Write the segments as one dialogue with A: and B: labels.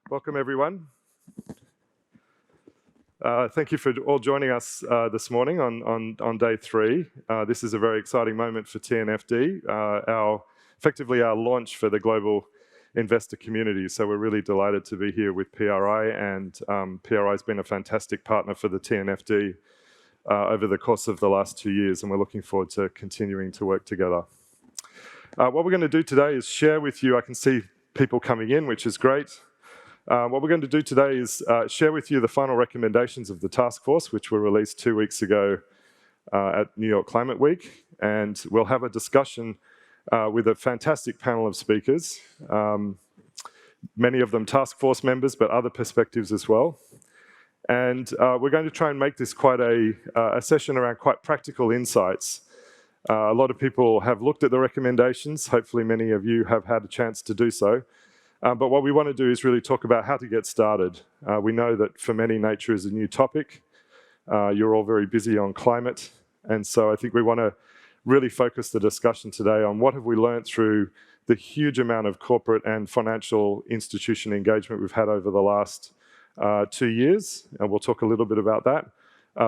A: Welcome, everyone. Thank you for all joining us this morning on day 3. This is a very exciting moment for TNFD, effectively our launch for the global investor community. So we're really delighted to be here with PRI, and PRI has been a fantastic partner for the TNFD over the course of the last 2 years, and we're looking forward to continuing to work together. What we're going to do today is share with you, I can see people coming in, which is great. What we're going to do today is share with you the final recommendations of the Taskforce, which were released 2 weeks ago at New York Climate Week. And we'll have a discussion with a fantastic panel of speakers, many of them Taskforce members, but other perspectives as well. And we're going to try and make this quite a session around quite practical insights. A lot of people have looked at the recommendations. Hopefully many of you have had a chance to do so. But what we want to do is really talk about how to get started. We know that for many, nature is a new topic. You're all very busy on climate. And so I think we want to really focus the discussion today on what have we learned through the huge amount of corporate and financial institution engagement we've had over the last 2 years. And we'll talk a little bit about that.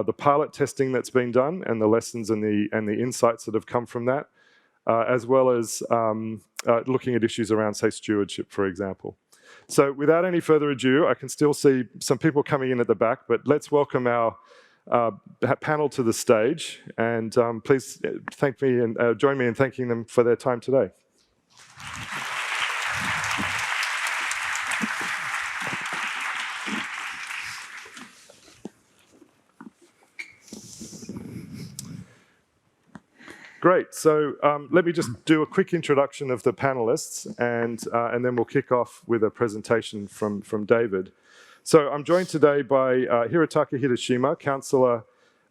A: The pilot testing that's been done and the lessons and the insights that have come from that. As well as looking at issues around, say, stewardship, for example. So without any further ado, I can still see some people coming in at the back, but let's welcome our panel to the stage, and please thank me and join me in thanking them for their time today. Great, so let me just do a quick introduction of the panelists, and then we'll kick off with a presentation from David. So I'm joined today by Hirotaka Hideshima, Counsellor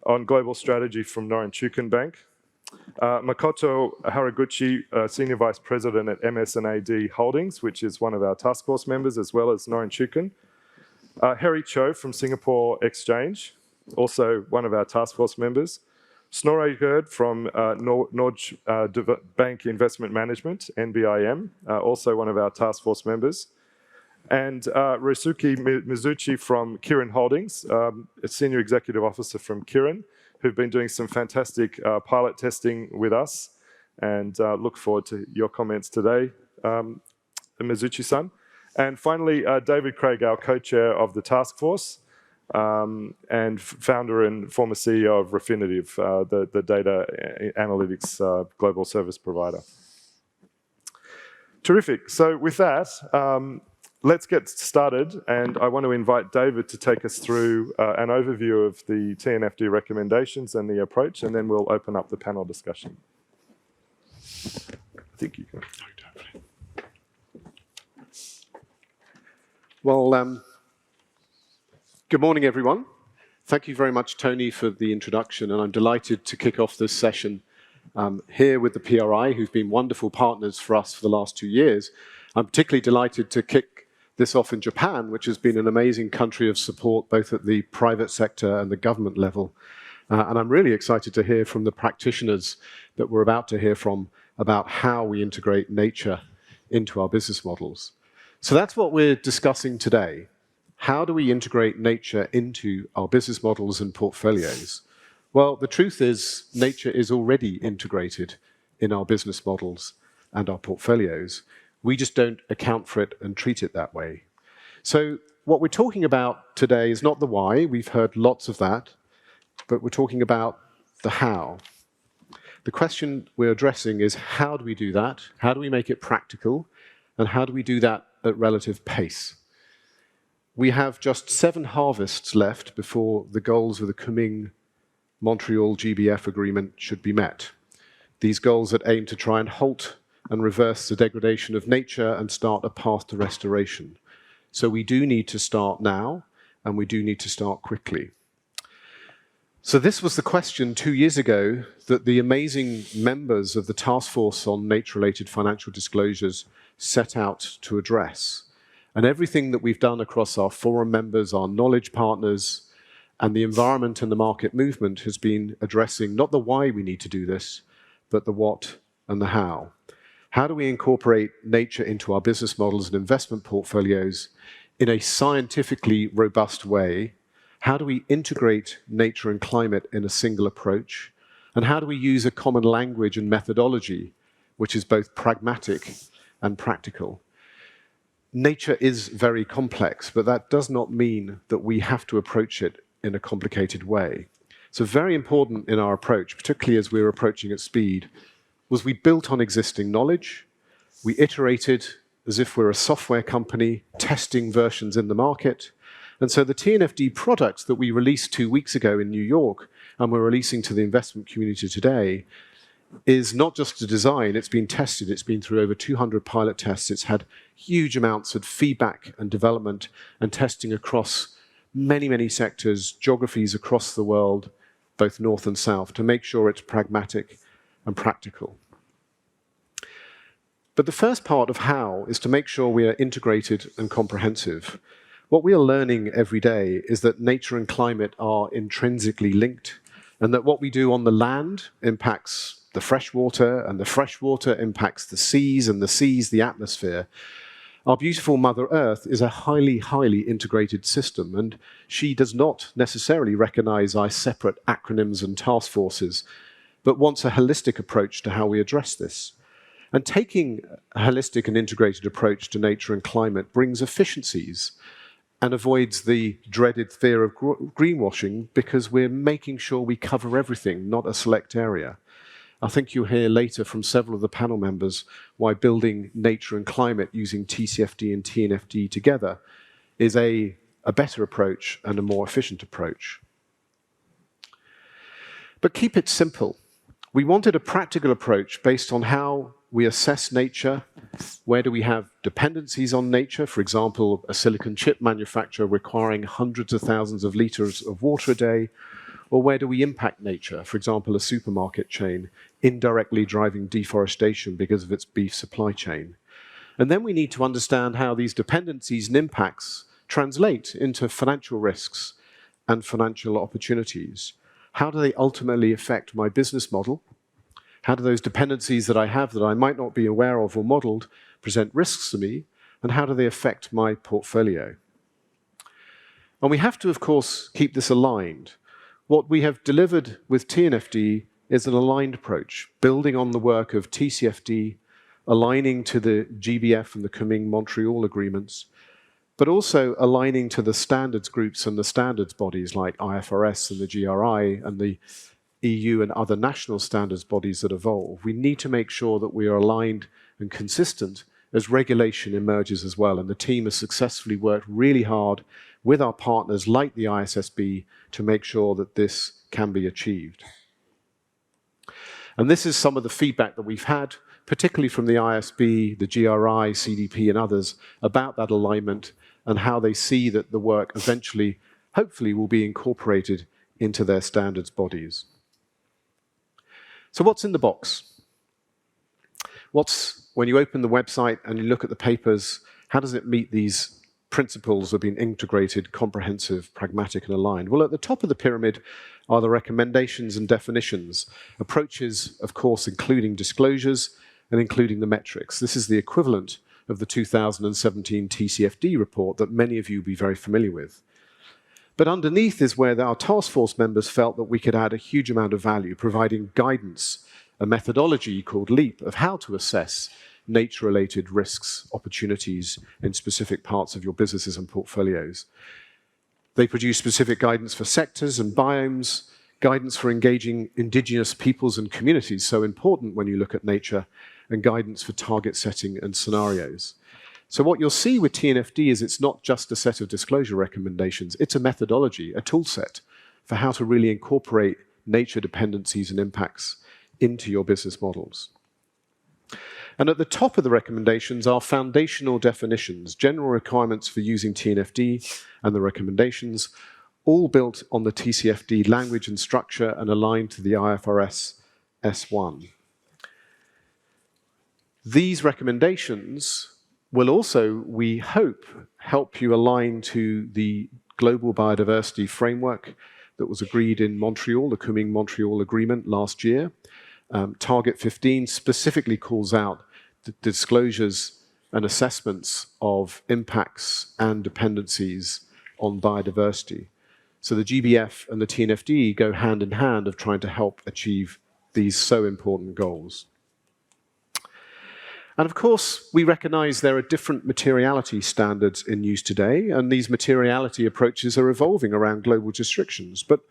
A: on Global Strategy from Norinchukin Bank, Makoto Haraguchi, Senior Vice President at MS&AD Holdings, which is one of our Taskforce members, as well as Norinchukin, Herry from Singapore Exchange, also one of our Taskforce members, Snorre Gjerde from Norges Bank Investment Management, NBIM, also one of our Taskforce members, and Ryosuke Mizouchi from Kirin Holdings, a Senior Executive Officer from Kirin, who've been doing some fantastic pilot testing with us, and look forward to your comments today, Mizouchi-san. And finally, David Craig, our co-chair of the Taskforce, and founder and former CEO of Refinitiv, the data analytics global service provider. Terrific. So with that, let's get started. And I want to invite David to take us through an overview of the TNFD recommendations and the approach, and then we'll open up the panel discussion. I think you can.
B: Well, good morning, everyone. Thank you very much, Tony, for the introduction, and I'm delighted to kick off this session here with the PRI, who've been wonderful partners for us for the last 2 years. I'm particularly delighted to kick this off in Japan, which has been an amazing country of support, both at the private sector and the government level. And I'm really excited to hear from the practitioners that we're about to hear from about how we integrate nature into our business models. So that's what we're discussing today. How do we integrate nature into our business models and portfolios? Well, the truth is nature is already integrated in our business models and our portfolios. We just don't account for it and treat it that way. So what we're talking about today is not the why. We've heard lots of that, but we're talking about the how. The question we're addressing is how do we do that? How do we make it practical? And how do we do that at relative pace? We have just 7 harvests left before the goals of the Kunming-Montreal GBF agreement should be met. These goals that aim to try and halt and reverse the degradation of nature and start a path to restoration. So we do need to start now, and we do need to start quickly. So this was the question 2 years ago that the amazing members of the Taskforce on Nature-related Financial Disclosures set out to address. And everything that we've done across our forum members, our knowledge partners, and the environment and the market movement has been addressing not the why we need to do this, but the what and the how. How do we incorporate nature into our business models and investment portfolios in a scientifically robust way? How do we integrate nature and climate in a single approach? And how do we use a common language and methodology, which is both pragmatic and practical? Nature is very complex, but that does not mean that we have to approach it in a complicated way. So very important in our approach, particularly as we're approaching at speed, was we built on existing knowledge. We iterated as if we're a software company testing versions in the market. And so the TNFD products that we released 2 weeks ago in New York and we're releasing to the investment community today is not just a design, it's been tested, it's been through over 200 pilot tests, it's had huge amounts of feedback and development and testing across many, many sectors, geographies across the world, both north and south, to make sure it's pragmatic and practical. But the first part of how is to make sure we are integrated and comprehensive. What we are learning every day is that nature and climate are intrinsically linked, and that what we do on the land impacts the freshwater, and the freshwater impacts the seas, and the seas the atmosphere. Our beautiful Mother Earth is a highly, highly integrated system, and she does not necessarily recognize our separate acronyms and task forces, but wants a holistic approach to how we address this. And taking a holistic and integrated approach to nature and climate brings efficiencies and avoids the dreaded fear of greenwashing, because we're making sure we cover everything, not a select area. I think you'll hear later from several of the panel members why building nature and climate using TCFD and TNFD together is a better approach and a more efficient approach. But keep it simple. We wanted a practical approach based on how we assess nature. Where do we have dependencies on nature? For example, a silicon chip manufacturer requiring hundreds of thousands of liters of water a day. Or where do we impact nature? For example, a supermarket chain indirectly driving deforestation because of its beef supply chain. And then we need to understand how these dependencies and impacts translate into financial risks and financial opportunities. How do they ultimately affect my business model? How do those dependencies that I have that I might not be aware of or modeled present risks to me? And how do they affect my portfolio? And we have to, of course, keep this aligned. What we have delivered with TNFD is an aligned approach, building on the work of TCFD, aligning to the GBF and the Kunming-Montreal agreements, but also aligning to the standards groups and the standards bodies like IFRS and the GRI and the EU and other national standards bodies that evolve. We need to make sure that we are aligned and consistent as regulation emerges as well. And the team has successfully worked really hard with our partners like the ISSB to make sure that this can be achieved. And this is some of the feedback that we've had, particularly from the ISB, the GRI, CDP, and others, about that alignment and how they see that the work eventually, hopefully, will be incorporated into their standards bodies. So what's in the box? When you open the website and you look at the papers, how does it meet these principles of being integrated, comprehensive, pragmatic, and aligned? Well, at the top of the pyramid are the recommendations and definitions. Approaches, of course, including disclosures and including the metrics. This is the equivalent of the 2017 TCFD report that many of you will be very familiar with. But underneath is where our task force members felt that we could add a huge amount of value, providing guidance, a methodology called LEAP of how to assess nature-related risks, opportunities in specific parts of your businesses and portfolios. They produce specific guidance for sectors and biomes, guidance for engaging indigenous peoples and communities, so important when you look at nature, and guidance for target setting and scenarios. So what you'll see with TNFD is it's not just a set of disclosure recommendations, it's a methodology, a tool set for how to really incorporate nature dependencies and impacts into your business models. And at the top of the recommendations are foundational definitions, general requirements for using TNFD and the recommendations, all built on the TCFD language and structure and aligned to the IFRS S1. These recommendations will also, we hope, help you align to the global biodiversity framework that was agreed in Montreal, the Kunming-Montreal Agreement last year. Target 15 specifically calls out the disclosures and assessments of impacts and dependencies on biodiversity. So the GBF and the TNFD go hand in hand of trying to help achieve these so important goals. And of course, we recognize there are different materiality standards in use today, and these materiality approaches are evolving around global restrictions. But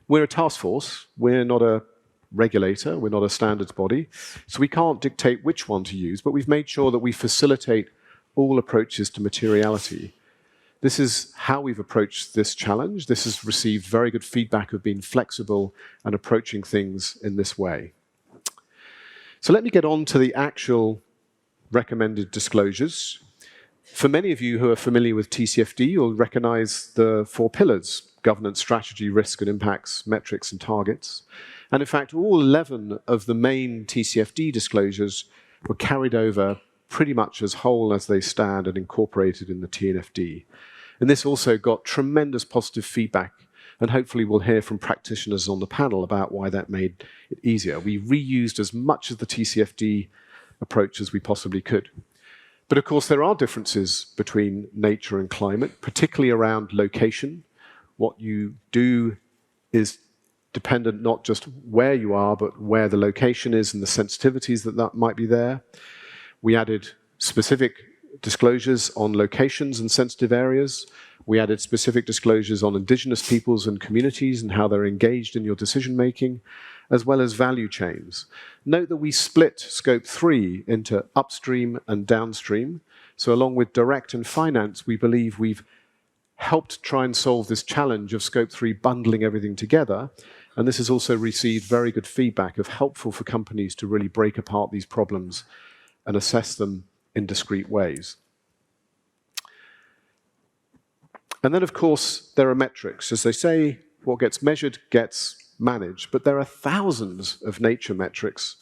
B: we're a task force, we're not a regulator, we're not a standards body, so we can't dictate which one to use, but we've made sure that we facilitate all approaches to materiality. This is how we've approached this challenge. This has received very good feedback of being flexible and approaching things in this way. So let me get on to the actual recommended disclosures. For many of you who are familiar with TCFD, you'll recognize the 4 pillars: governance, strategy, risk and impacts, metrics and targets. And in fact, all 11 of the main TCFD disclosures were carried over pretty much as whole as they stand and incorporated in the TNFD. And this also got tremendous positive feedback, and hopefully we'll hear from practitioners on the panel about why that made it easier. We reused as much of the TCFD approach as we possibly could. But of course, there are differences between nature and climate, particularly around location. What you do is dependent not just where you are, but where the location is and the sensitivities that might be there. We added specific disclosures on locations and sensitive areas. We added specific disclosures on indigenous peoples and communities and how they're engaged in your decision-making, as well as value chains. Note that we split Scope 3 into upstream and downstream. So along with direct and finance, we believe we've helped try and solve this challenge of Scope 3 bundling everything together. And this has also received very good feedback of helpful for companies to really break apart these problems and assess them in discrete ways. And then, of course, there are metrics. As they say, what gets measured gets managed, but there are thousands of nature metrics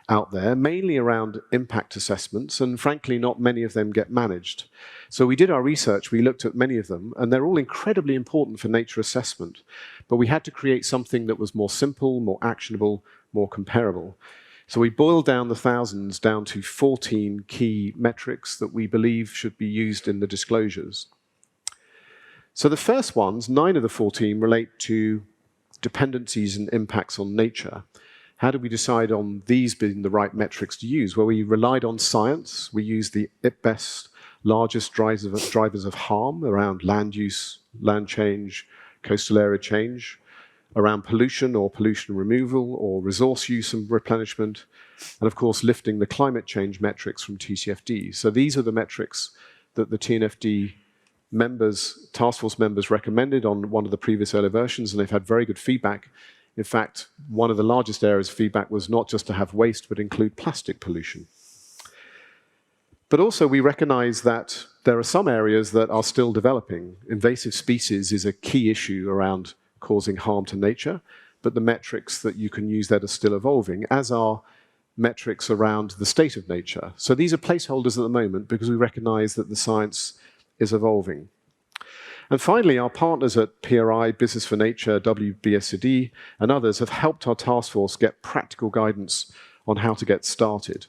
B: out there, mainly around impact assessments, and frankly, not many of them get managed. So we did our research, we looked at many of them, and they're all incredibly important for nature assessment, but we had to create something that was more simple, more actionable, more comparable. So we boiled down the thousands down to 14 key metrics that we believe should be used in the disclosures. So the first ones, 9 of the 14, relate to dependencies and impacts on nature. How did we decide on these being the right metrics to use? Well, we relied on science. We used the best, largest drivers of harm around land use, land change, coastal area change, around pollution or pollution removal or resource use and replenishment, and of course lifting the climate change metrics from TCFD. So these are the metrics that the TNFD members, task force members recommended on one of the previous early versions, and they've had very good feedback. In fact, one of the largest areas of feedback was not just to have waste, but include plastic pollution. But also we recognize that there are some areas that are still developing. Invasive species is a key issue around causing harm to nature, but the metrics that you can use that are still evolving, as are metrics around the state of nature. So these are placeholders at the moment because we recognize that the science is evolving. And finally, our partners at PRI, Business for Nature, WBSD, and others have helped our task force get practical guidance on how to get started.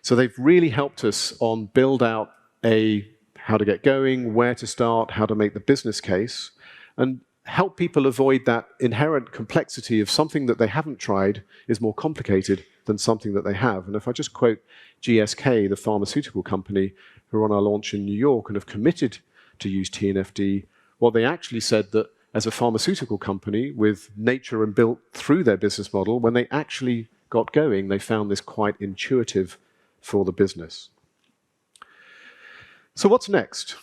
B: So they've really helped us on build out how to get going, where to start, how to make the business case, and help people avoid that inherent complexity of something that they haven't tried is more complicated than something that they have. And if I just quote GSK, the pharmaceutical company, who are on our launch in New York and have committed to use TNFD, well, they actually said that as a pharmaceutical company with nature and built through their business model, when they actually got going, they found this quite intuitive for the business. So what's next?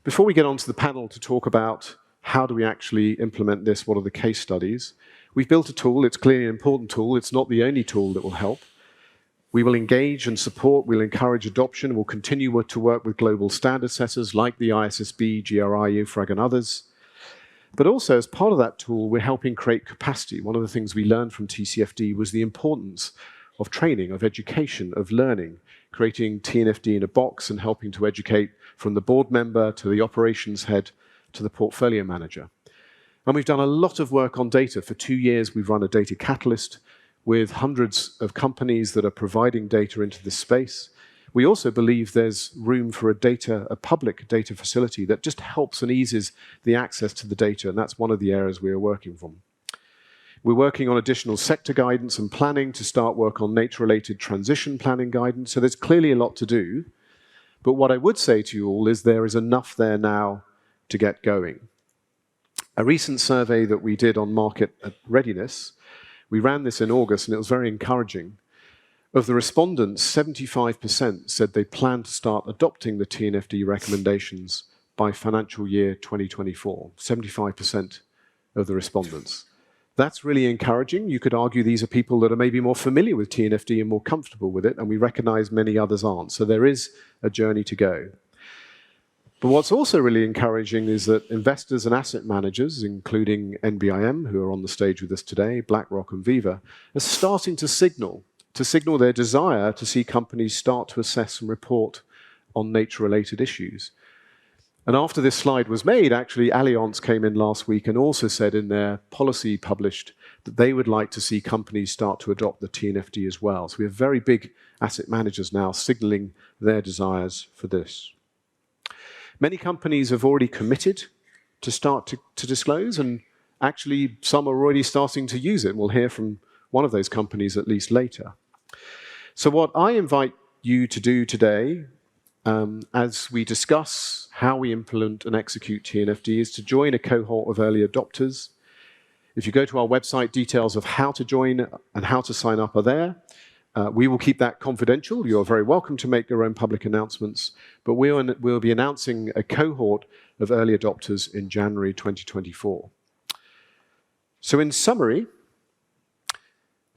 B: Before we get onto the panel to talk about how do we actually implement this, what are the case studies, we've built a tool. It's clearly an important tool. It's not the only tool that will help. We will engage and support, we'll encourage adoption, we'll continue to work with global standard setters like the ISSB, GRI, IFRAG, and others. But also, as part of that tool, we're helping create capacity. One of the things we learned from TCFD was the importance of training, of education, of learning, creating TNFD in a box and helping to educate from the board member to the operations head to the portfolio manager. And we've done a lot of work on data. For 2 years, we've run a data catalyst. with hundreds of companies that are providing data into this space. We also believe there's room for a public data facility that just helps and eases the access to the data, and that's one of the areas we are working from. We're working on additional sector guidance and planning to start work on nature-related transition planning guidance, so there's clearly a lot to do. But what I would say to you all is there is enough there now to get going. A recent survey that we did on market readiness, we ran this in August, and it was very encouraging. Of the respondents, 75% said they plan to start adopting the TNFD recommendations by financial year 2024. 75% of the respondents. That's really encouraging. You could argue these are people that are maybe more familiar with TNFD and more comfortable with it, and we recognize many others aren't. So there is a journey to go. But what's also really encouraging is that investors and asset managers, including NBIM, who are on the stage with us today, BlackRock and Viva, are starting to signal their desire to see companies start to assess and report on nature-related issues. And after this slide was made, actually, Allianz came in last week and also said in their policy published that they would like to see companies start to adopt the TNFD as well. So we have very big asset managers now signaling their desires for this. Many companies have already committed to start to disclose, and actually some are already starting to use it. We'll hear from one of those companies at least later. So what I invite you to do today, as we discuss how we implement and execute TNFD, is to join a cohort of early adopters. If you go to our website, details of how to join and how to sign up are there. We will keep that confidential. You're very welcome to make your own public announcements, but we'll be announcing a cohort of early adopters in January 2024. So in summary,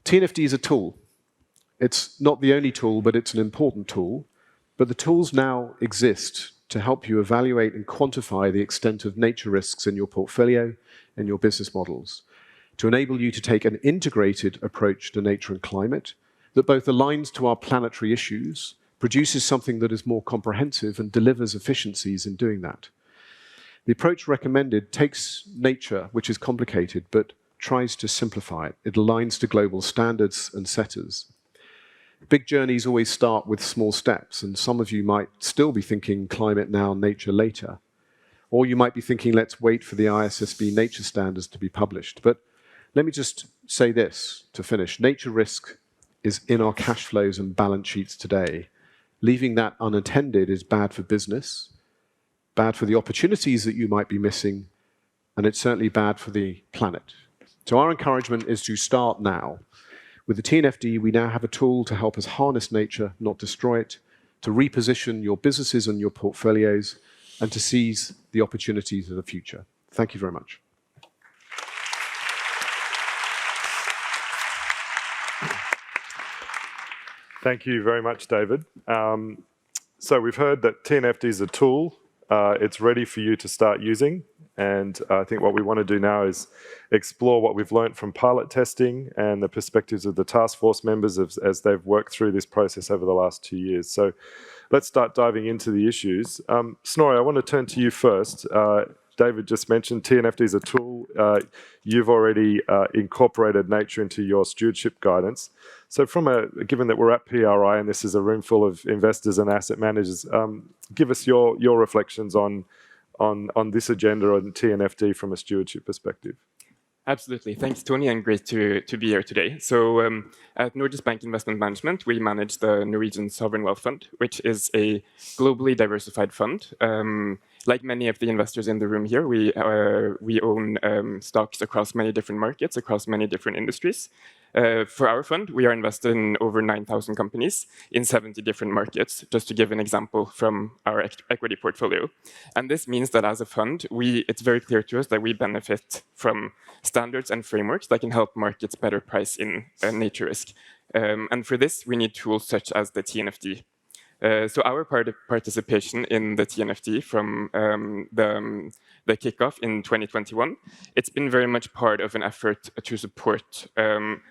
B: TNFD is a tool. It's not the only tool, but it's an important tool. But the tools now exist to help you evaluate and quantify the extent of nature risks in your portfolio and your business models, to enable you to take an integrated approach to nature and climate that both aligns to our planetary issues, produces something that is more comprehensive, and delivers efficiencies in doing that. The approach recommended takes nature, which is complicated, but tries to simplify it. It aligns to global standards and setters. Big journeys always start with small steps, and some of you might still be thinking climate now, nature later. Or you might be thinking, let's wait for the ISSB nature standards to be published. But let me just say this to finish. Nature risk is in our cash flows and balance sheets today. Leaving that unattended is bad for business, bad for the opportunities that you might be missing, and it's certainly bad for the planet. So our encouragement is to start now. With the TNFD, we now have a tool to help us harness nature, not destroy it, to reposition your businesses and your portfolios, and to seize the opportunities of the future. Thank you very much.
A: Thank you very much, David. So we've heard that TNFD is a tool. It's ready for you to start using. And I think what we want to do now is explore what we've learned from pilot testing and the perspectives of the Taskforce members as they've worked through this process over the last 2 years. So let's start diving into the issues. Snorre, I want to turn to you first. David just mentioned TNFD is a tool. You've already incorporated nature into your stewardship guidance. So given that we're at PRI and this is a room full of investors and asset managers, give us your reflections on this agenda on TNFD from a stewardship perspective.
C: Absolutely. Thanks, Tony, and great to be here today. So at Norges Bank Investment Management, we manage the Norwegian Sovereign Wealth Fund, which is a globally diversified fund. Like many of the investors in the room here, we own stocks across many different markets, across many different industries. For our fund, we are invested in over 9,000 companies in 70 different markets, just to give an example from our equity portfolio. And this means that as a fund, it's very clear to us that we benefit from standards and frameworks that can help markets better price in nature risk. And for this, we need tools such as the TNFD. So our participation in the TNFD from the kickoff in 2021, it's been very much part of an effort to support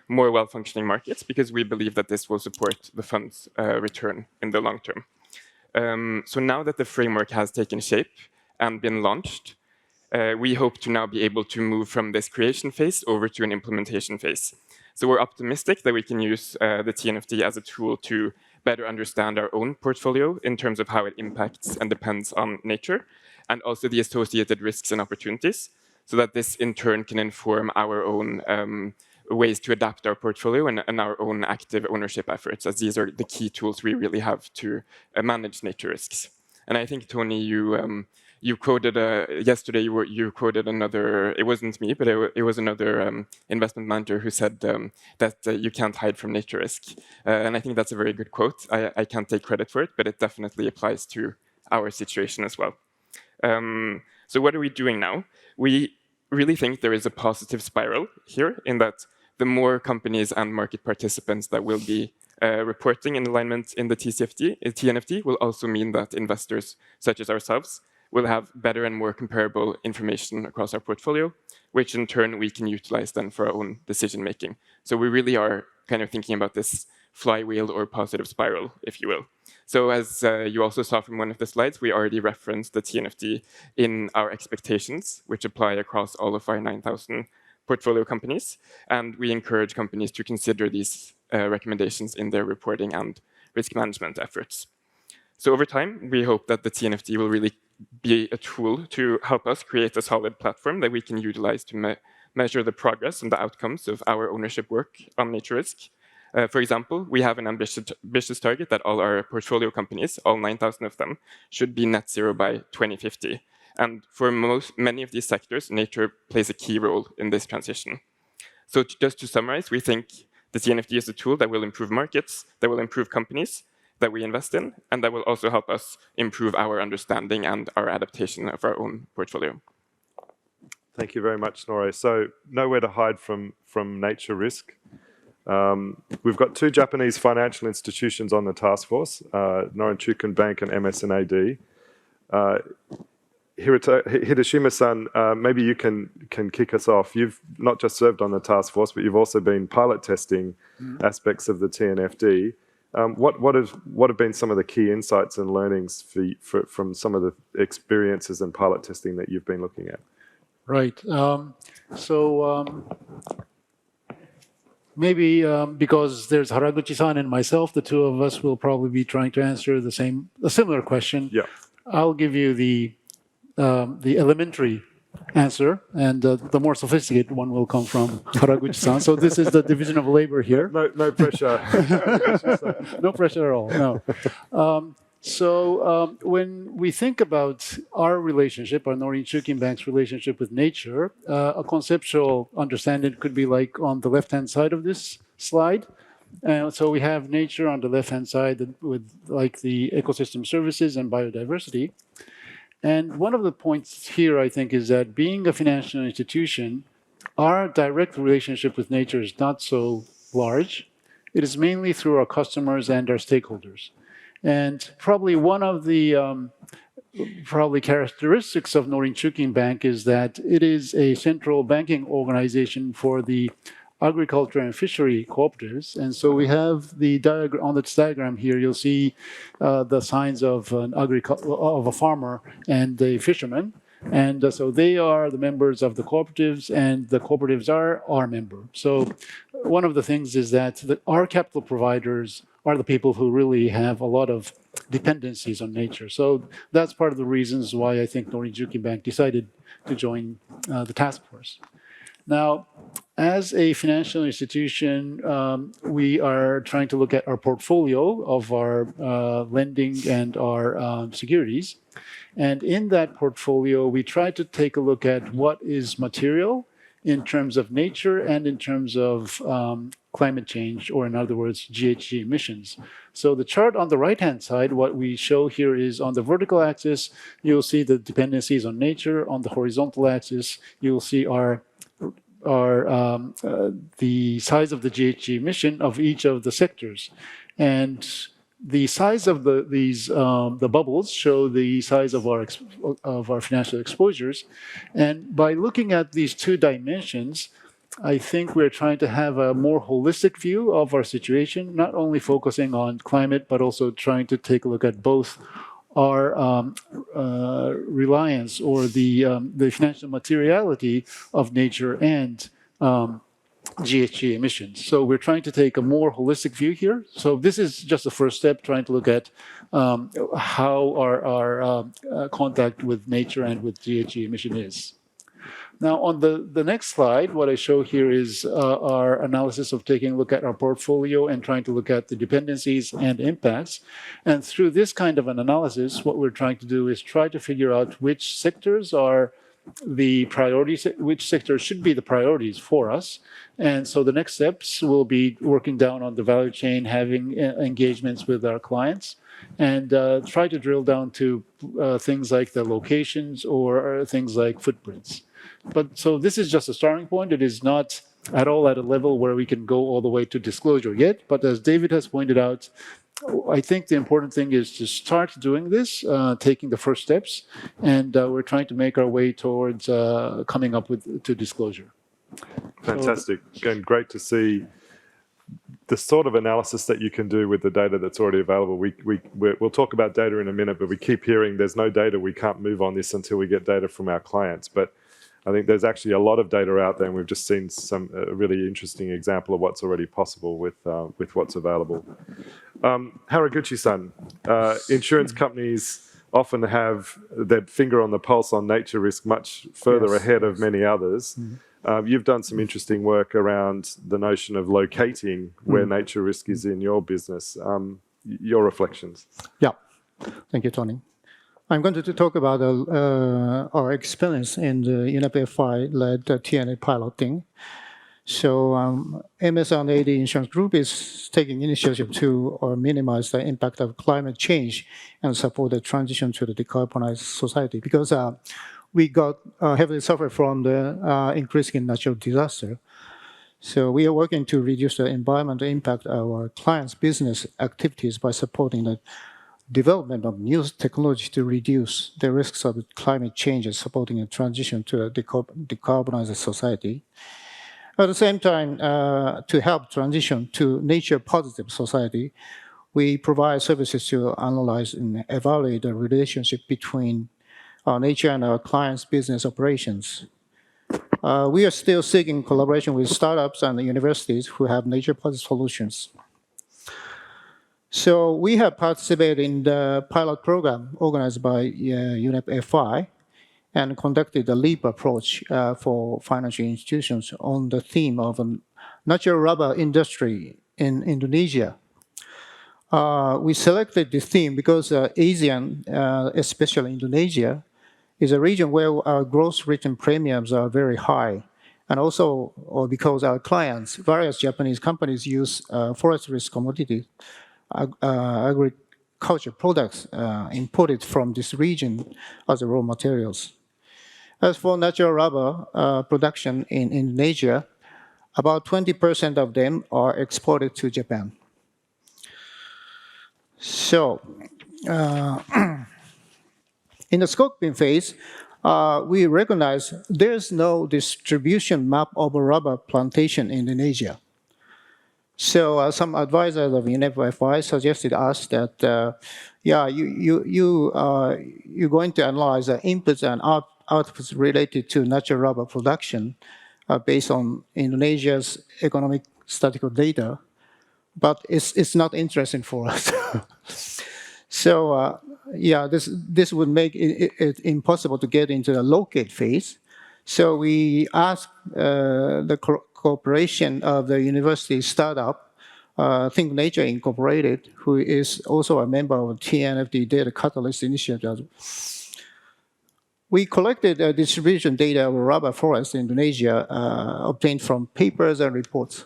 C: more well-functioning markets, because we believe that this will support the fund's return in the long term. So now that the framework has taken shape and been launched, we hope to now be able to move from this creation phase over to an implementation phase. So we're optimistic that we can use the TNFD as a tool to better understand our own portfolio in terms of how it impacts and depends on nature, and also the associated risks and opportunities, so that this in turn can inform our own ways to adapt our portfolio and our own active ownership efforts, as these are the key tools we really have to manage nature risks. And I think, Tony, you quoted yesterday. You quoted another. It wasn't me, but it was another investment manager who said that you can't hide from nature risk. And I think that's a very good quote. I can't take credit for it, but it definitely applies to our situation as well. So what are we doing now? We really think there is a positive spiral here, in that the more companies and market participants that will be reporting in alignment in the TNFD will also mean that investors such as ourselves will have better and more comparable information across our portfolio, which in turn we can utilize then for our own decision making. So we really are kind of thinking about this flywheel or positive spiral, if you will. So as you also saw from one of the slides, we already referenced the TNFD in our expectations, which apply across all of our 9,000 portfolio companies. And we encourage companies to consider these recommendations in their reporting and risk management efforts. So over time, we hope that the TNFD will really be a tool to help us create a solid platform that we can utilize to measure the progress and the outcomes of our ownership work on nature risk. For example, we have an ambitious target that all our portfolio companies, all 9,000 of them, should be net zero by 2050. And for many of these sectors, nature plays a key role in this transition. So just to summarize, we think the TNFD is a tool that will improve markets, that will improve companies that we invest in, and that will also help us improve our understanding and our adaptation of our own portfolio.
A: Thank you very much, Snorre. So nowhere to hide from nature risk. We've got two Japanese financial institutions on the task force, Norinchukin Bank and MS&AD. Hideshima-san, maybe you can kick us off. You've not just served on the task force, but you've also been pilot testing aspects of the TNFD. What have been some of the key insights and learnings from some of the experiences and pilot testing that you've been looking at?
D: Right. Maybe because there's Haraguchi-san and myself, the two of us will probably be trying to answer a similar question.
A: Yeah.
D: I'll give you the elementary answer, and the more sophisticated one will come from Haraguchi-san. So this is the division of labor here.
A: No pressure.
D: No pressure at all. No. When we think about our relationship, our Norinchukin Bank's relationship with nature, a conceptual understanding could be like on the left-hand side of this slide. So we have nature on the left-hand side with like the ecosystem services and biodiversity. And one of the points here, I think, is that being a financial institution, our direct relationship with nature is not so large. It is mainly through our customers and our stakeholders. And probably one of the characteristics of Norinchukin Bank is that it is a central banking organization for the agriculture and fishery cooperatives. And so we have the diagram on this diagram here. You'll see the signs of a farmer and a fisherman. And so they are the members of the cooperatives, and the cooperatives are our member. So one of the things is that our capital providers are the people who really have a lot of dependencies on nature. So that's part of the reasons why I think Norinchukin Bank decided to join the task force. Now, as a financial institution, we are trying to look at our portfolio of our lending and our securities. And in that portfolio, we try to take a look at what is material in terms of nature and in terms of climate change, or in other words, GHG emissions. So the chart on the right-hand side, what we show here is on the vertical axis, you'll see the dependencies on nature. On the horizontal axis, you'll see the size of the GHG emission of each of the sectors. And the size of the bubbles show the size of our financial exposures. And by looking at these two dimensions, I think we're trying to have a more holistic view of our situation, not only focusing on climate, but also trying to take a look at both our reliance or the financial materiality of nature and GHG emissions. So we're trying to take a more holistic view here. So this is just the first step, trying to look at how our contact with nature and with GHG emission is. Now, on the next slide, what I show here is our analysis of taking a look at our portfolio and trying to look at the dependencies and impacts. And through this kind of an analysis, what we're trying to do is try to figure out which sectors are the priorities, which sectors should be the priorities for us. And so the next steps will be working down on the value chain, having engagements with our clients, and try to drill down to things like the locations or things like footprints. But so this is just a starting point. It is not at all at a level where we can go all the way to disclosure yet. But as David has pointed out, I think the important thing is to start doing this, taking the first steps, and we're trying to make our way towards coming up to disclosure.
A: Fantastic. And great to see the sort of analysis that you can do with the data that's already available. We'll talk about data in a minute, but we keep hearing there's no data, we can't move on this until we get data from our clients. But I think there's actually a lot of data out there, and we've just seen a really interesting example of what's already possible with what's available. Haraguchi-san, insurance companies often have their finger on the pulse on nature risk much further ahead of many others. You've done some interesting work around the notion of locating where nature risk is in your business. Your reflections.
E: Yeah, thank you, Tony. I'm going to talk about our experience in the UNEP-FI-led TNA piloting. So MS&AD Insurance Group is taking initiative to minimize the impact of climate change and support the transition to the decarbonized society, because we got heavily suffered from the increasing natural disaster. So we are working to reduce the environmental impact of our clients' business activities by supporting the development of new technology to reduce the risks of climate change and supporting a transition to a decarbonized society. At the same time, to help transition to nature-positive society, we provide services to analyze and evaluate the relationship between nature and our clients' business operations. We are still seeking collaboration with startups and universities who have nature-positive solutions. So we have participated in the pilot program organized by UNEP-FI and conducted a LEAP approach for financial institutions on the theme of a natural rubber industry in Indonesia. We selected this theme because ASEAN, especially Indonesia, is a region where our gross written premiums are very high, and also because our clients, various Japanese companies, use forest risk commodities, agriculture products imported from this region as raw materials. As for natural rubber production in Indonesia, about 20% of them are exported to Japan. So, in the scoping phase, we recognize there's no distribution map of a rubber plantation in Indonesia. So some advisors of UNEP-FI suggested us that, you're going to analyze the inputs and outputs related to natural rubber production based on Indonesia's economic statistical data, but it's not interesting for us. So this would make it impossible to get into the locate phase. So we asked the cooperation of the university startup, Think Nature Incorporated, who is also a member of TNFD Data Catalyst Initiative. We collected distribution data of rubber forests in Indonesia obtained from papers and reports,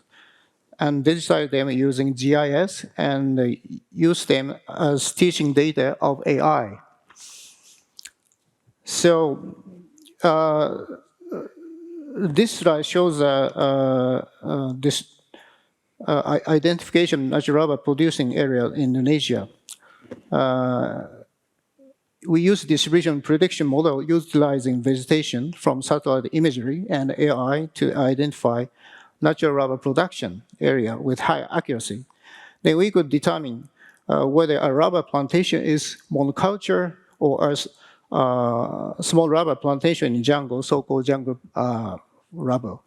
E: and digitized them using GIS and used them as teaching data of AI. So this slide shows this identification of natural rubber producing area in Indonesia. We use distribution prediction model utilizing vegetation from satellite imagery and AI to identify natural rubber production area with high accuracy. Then we could determine whether a rubber plantation is monoculture or a small rubber plantation in jungle, so-called jungle rubber.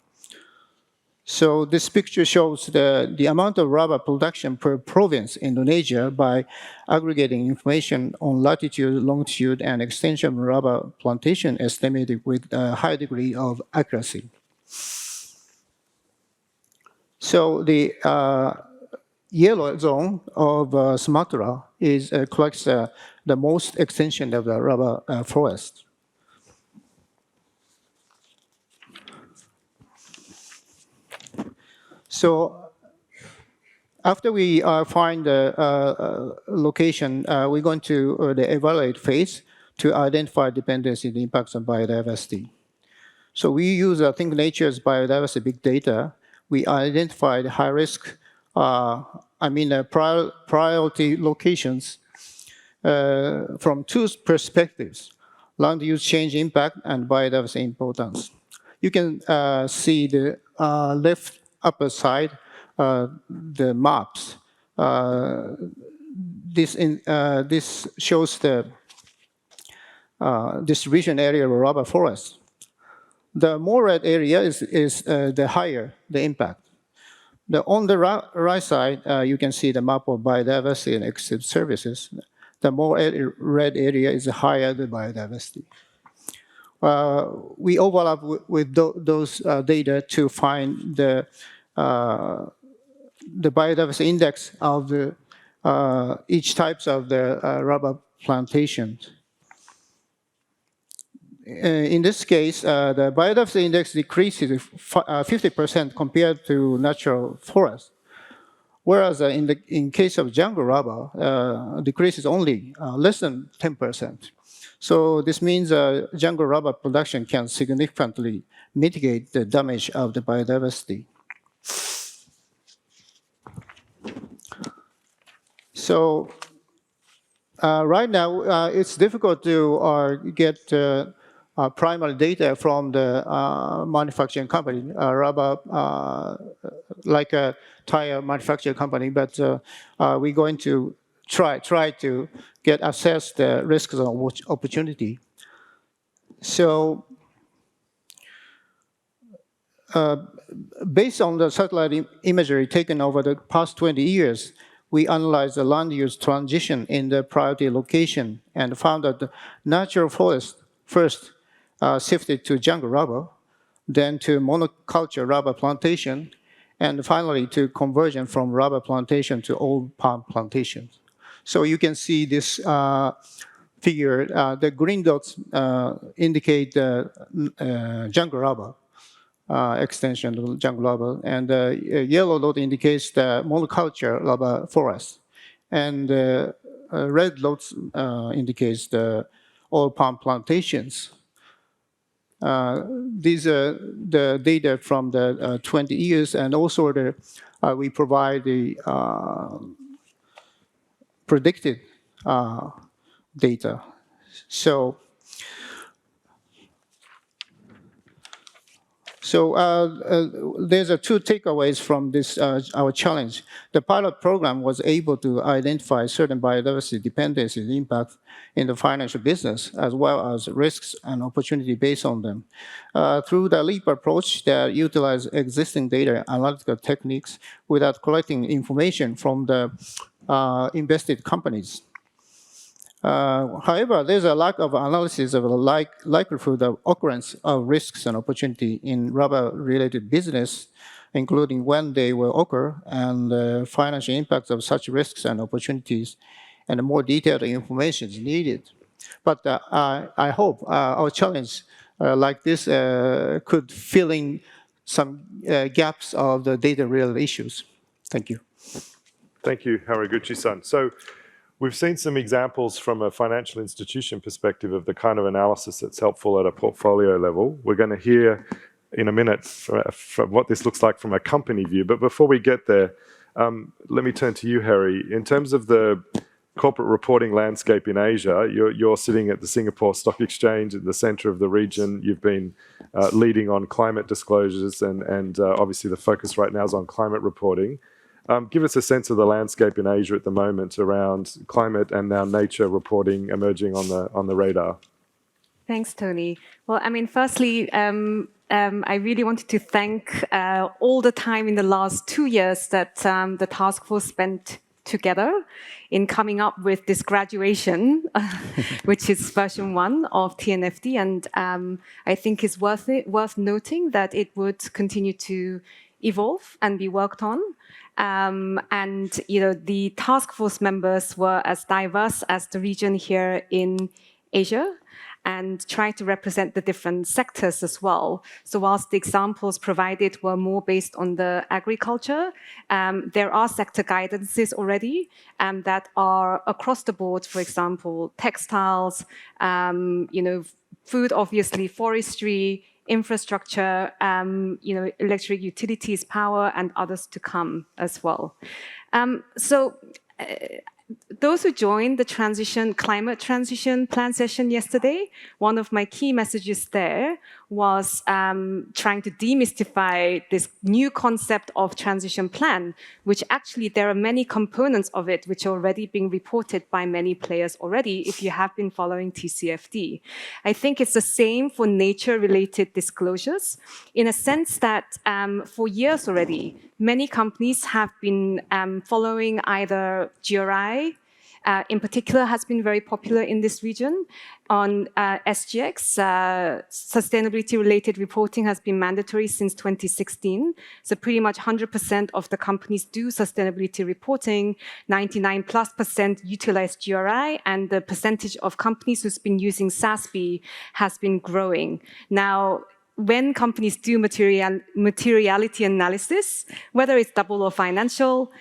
E: So this picture shows the amount of rubber production per province in Indonesia by aggregating information on latitude, longitude, and extension of rubber plantation estimated with a high degree of accuracy. So the yellow zone of Sumatra collects the most extension of the rubber forest. So after we find the location, we're going to the evaluate phase to identify dependency and impacts on biodiversity. So we use Think Nature's biodiversity big data. We identified high risk, priority locations from two perspectives: land use change impact and biodiversity importance. You can see the left upper side, the maps. This shows the distribution area of rubber forest. The more red area is the higher the impact. On the right side, you can see the map of biodiversity and extensive services. The more red area is the higher the biodiversity. We overlap with those data to find the biodiversity index of each types of the rubber plantations. In this case, the biodiversity index decreases 50% compared to natural forest, whereas in case of jungle rubber, decreases only less than 10%. So this means jungle rubber production can significantly mitigate the damage of the biodiversity. So right now, it's difficult to get primary data from the manufacturing company, rubber, like a tire manufacturing company, but we're going to try to assess the risks and opportunity. So based on the satellite imagery taken over the past 20 years, we analyzed the land use transition in the priority location and found that the natural forest first shifted to jungle rubber, then to monoculture rubber plantation, and finally to conversion from rubber plantation to old palm plantations. So you can see this figure. The green dots indicate the jungle rubber extension of jungle rubber, and the yellow dot indicates the monoculture rubber forest, and red dots indicates the old palm plantations. These are the data from the 20 years, and also we provide the predicted data. So there's two takeaways from this our challenge. The pilot program was able to identify certain biodiversity dependencies impact in the financial business, as well as risks and opportunity based on them. Through the LEAP approach that utilizes existing data analytical techniques without collecting information from the invested companies. However, there's a lack of analysis of the likelihood of occurrence of risks and opportunity in rubber-related business, including when they will occur and the financial impacts of such risks and opportunities, and more detailed information is needed. But I hope our challenge like this could fill in some gaps of the data-related issues. Thank you.
A: Thank you, Haraguchi-san. So we've seen some examples from a financial institution perspective of the kind of analysis that's helpful at a portfolio level. We're going to hear in a minute from what this looks like from a company view. But before we get there, let me turn to you, Herry. In terms of the corporate reporting landscape in Asia, you're sitting at the Singapore Stock Exchange at the center of the region. You've been leading on climate disclosures, and obviously the focus right now is on climate reporting. Give us a sense of the landscape in Asia at the moment around climate and now nature reporting emerging on the radar.
F: Thanks, Tony. Well, I mean, firstly, I really wanted to thank all the time in the last 2 years that the task force spent together in coming up with this graduation, which is version 1 of TNFD. And I think it's worth noting that it would continue to evolve and be worked on. And the task force members were as diverse as the region here in Asia, and try to represent the different sectors as well. So whilst the examples provided were more based on the agriculture, there are sector guidances already that are across the board, for example, textiles, food, obviously, forestry, infrastructure, electric utilities, power, and others to come as well. Those who joined the climate transition plan session yesterday, one of my key messages there was trying to demystify this new concept of transition plan, which actually there are many components of it which are already being reported by many players already, if you have been following TCFD. I think it's the same for nature-related disclosures, in a sense that for years already, many companies have been following either GRI, in particular, has been very popular in this region. On SGX, sustainability-related reporting has been mandatory since 2016. So pretty much 100% of the companies do sustainability reporting, 99+% utilize GRI, and the percentage of companies who's been using SASB has been growing. Now, when companies do materiality analysis, whether it's double or financial,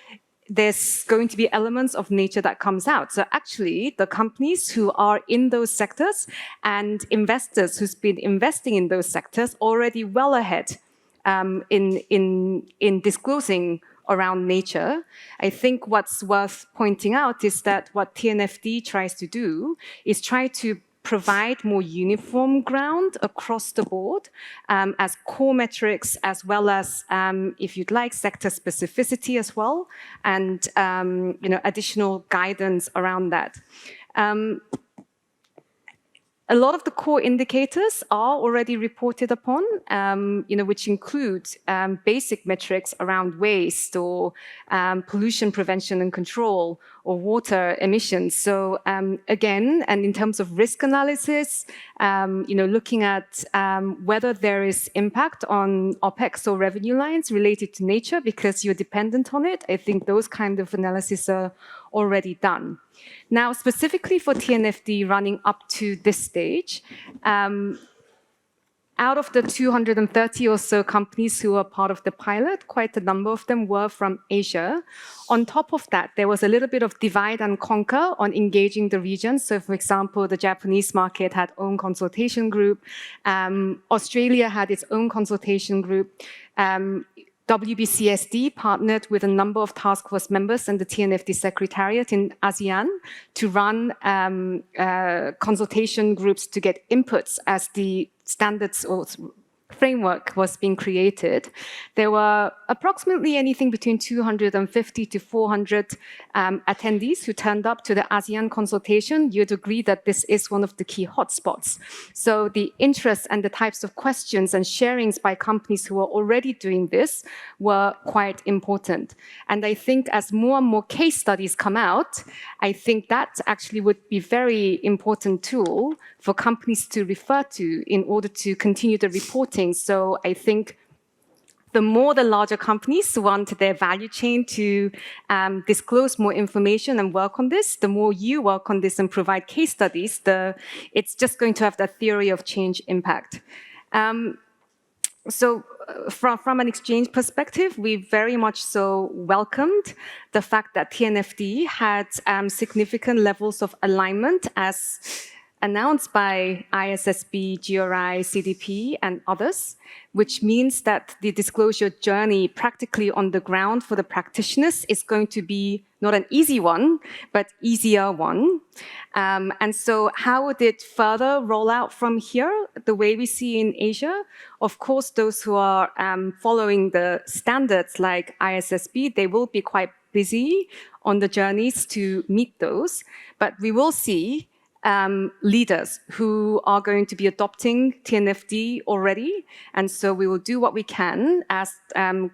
F: there's going to be elements of nature that comes out. So actually, the companies who are in those sectors and investors who's been investing in those sectors already well ahead in disclosing around nature. I think what's worth pointing out is that what TNFD tries to do is try to provide more uniform ground across the board as core metrics, as well as, if you'd like, sector specificity as well, and additional guidance around that. A lot of the core indicators are already reported upon, which include basic metrics around waste or pollution prevention and control or water emissions. So again, and in terms of risk analysis, looking at whether there is impact on OPEX or revenue lines related to nature because you're dependent on it, I think those kind of analyses are already done. Now, specifically for TNFD running up to this stage, out of the 230 or so companies who were part of the pilot, quite a number of them were from Asia. On top of that, there was a little bit of divide and conquer on engaging the region. So, for example, the Japanese market had own consultation group. Australia had its own consultation group. WBCSD partnered with a number of task force members and the TNFD Secretariat in ASEAN to run consultation groups to get inputs as the standards or framework was being created. There were approximately anything between 250 to 400 attendees who turned up to the ASEAN consultation. You'd agree that this is one of the key hotspots. So the interest and the types of questions and sharings by companies who are already doing this were quite important. And I think as more and more case studies come out, I think that actually would be a very important tool for companies to refer to in order to continue the reporting. So I think the more the larger companies want their value chain to disclose more information and work on this, the more you work on this and provide case studies, it's just going to have that theory of change impact. So from an exchange perspective, we very much so welcomed the fact that TNFD had significant levels of alignment as announced by ISSB, GRI, CDP, and others, which means that the disclosure journey practically on the ground for the practitioners is going to be not an easy one, but easier one. And so how would it further roll out from here? The way we see in Asia, of course, those who are following the standards like ISSB, they will be quite busy on the journeys to meet those. But we will see leaders who are going to be adopting TNFD already. And so we will do what we can as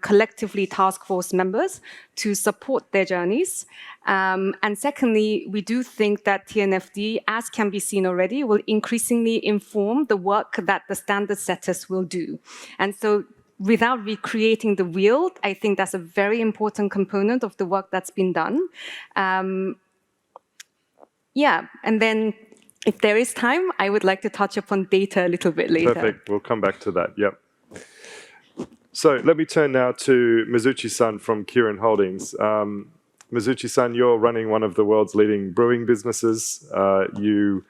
F: collectively task force members to support their journeys. And secondly, we do think that TNFD, as can be seen already, will increasingly inform the work that the standard setters will do. And so without recreating the wheel, I think that's a very important component of the work that's been done. Yeah, and then if there is time, I would like to touch upon data a little bit later.
A: Perfect. We'll come back to that. Yep. So let me turn now to Mizouchi-san from Kirin Holdings. Mizouchi-san, you're running one of the world's leading brewing businesses. You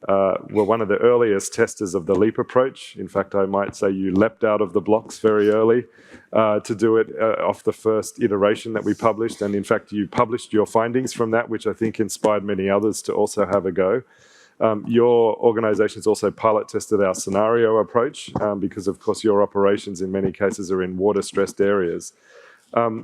A: were one of the earliest testers of the LEAP approach. In fact, I might say you leapt out of the blocks very early to do it off the first iteration that we published. And in fact, you published your findings from that, which I think inspired many others to also have a go. Your organization has also pilot tested our scenario approach because, of course, your operations in many cases are in water-stressed areas.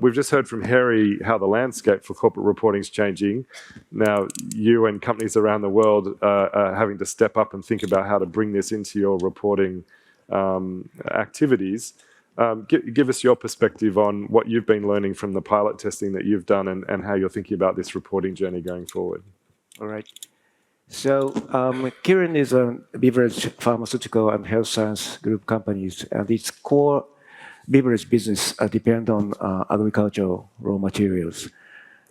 A: We've just heard from Herry how the landscape for corporate reporting is changing. Now, you and companies around the world are having to step up and think about how to bring this into your reporting activities. Give us your perspective on what you've been learning from the pilot testing that you've done and how you're thinking about this reporting journey going forward.
G: All right. So Kirin is a beverage, pharmaceutical, and health science group companies, and its core beverage business depend on agricultural raw materials.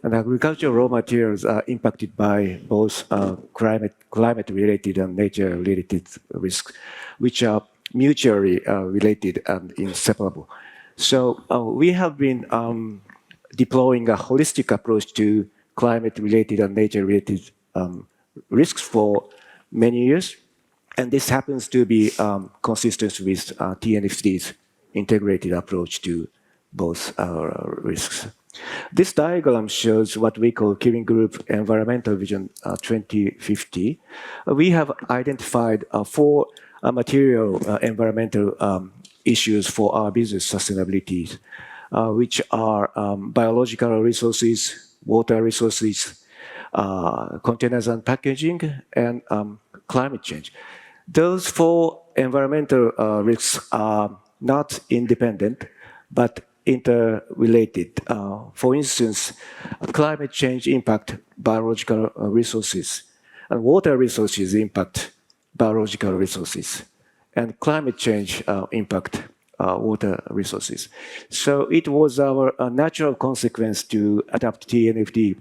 G: And agricultural raw materials are impacted by both climate-related and nature-related risks, which are mutually related and inseparable. So we have been deploying a holistic approach to climate-related and nature-related risks for many years. And this happens to be consistent with TNFD's integrated approach to both risks. This diagram shows what we call Kirin Group Environmental Vision 2050. We have identified 4 material environmental issues for our business sustainability, which are biological resources, water resources, containers and packaging, and climate change. Those 4 environmental risks are not independent, but interrelated. For instance, climate change impact biological resources, and water resources impact biological resources, and climate change impact water resources. So it was our natural consequence to adopt TNFD,